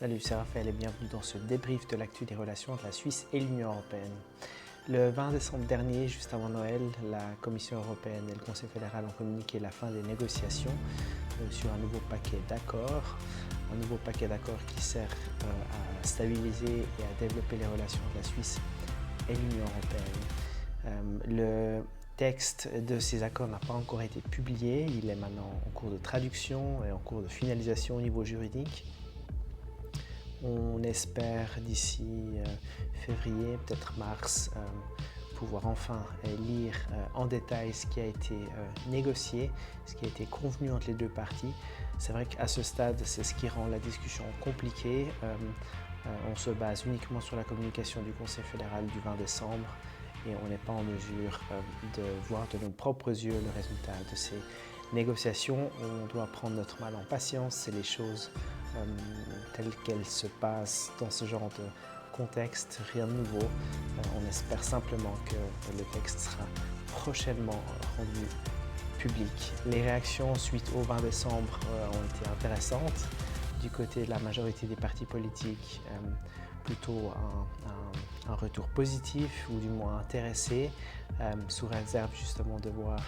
Salut, c'est Raphaël et bienvenue dans ce débrief de l'actu des relations entre la Suisse et l'Union européenne. Le 20 décembre dernier, juste avant Noël, la Commission européenne et le Conseil fédéral ont communiqué la fin des négociations sur un nouveau paquet d'accords. Un nouveau paquet d'accords qui sert à stabiliser et à développer les relations entre la Suisse et l'Union européenne. Le texte de ces accords n'a pas encore été publié, il est maintenant en cours de traduction et en cours de finalisation au niveau juridique. On espère d'ici février, peut-être mars, pouvoir enfin lire en détail ce qui a été négocié, ce qui a été convenu entre les deux parties. C'est vrai qu'à ce stade, c'est ce qui rend la discussion compliquée. On se base uniquement sur la communication du Conseil fédéral du 20 décembre et on n'est pas en mesure de voir de nos propres yeux le résultat de ces négociations. On doit prendre notre mal en patience, c'est les choses telles qu'elles se passent dans ce genre de contexte, rien de nouveau. On espère simplement que le texte sera prochainement rendu public. Les réactions suite au 20 décembre ont été intéressantes. Du côté de la majorité des partis politiques, plutôt un retour positif ou du moins intéressé, sous réserve justement de voir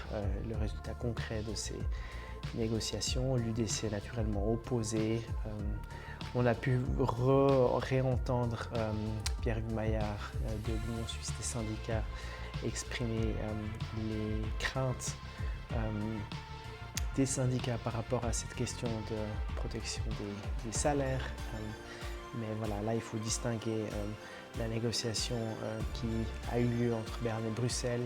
le résultat concret de ces négociations. L'UDC est naturellement opposé. On a pu réentendre Pierre-Hugues Maillard de l'Union suisse des syndicats exprimer les craintes des syndicats par rapport à cette question de protection des salaires. Mais voilà, là il faut distinguer la négociation qui a eu lieu entre Berne et Bruxelles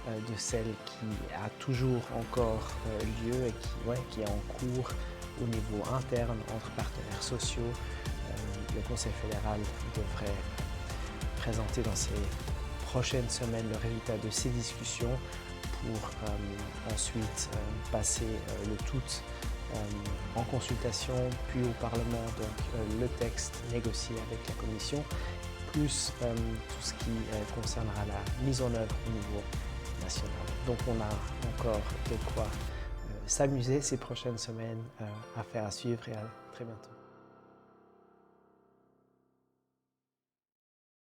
de celle qui a toujours encore lieu et qui est en cours au niveau interne entre partenaires sociaux. Le Conseil fédéral devrait présenter dans ces prochaines semaines le résultat de ces discussions pour ensuite passer le tout en consultation, puis au Parlement, donc le texte négocié avec la Commission, plus tout ce qui concernera la mise en œuvre au niveau national. Donc on a encore de quoi s'amuser ces prochaines semaines, affaire à suivre et à très bientôt.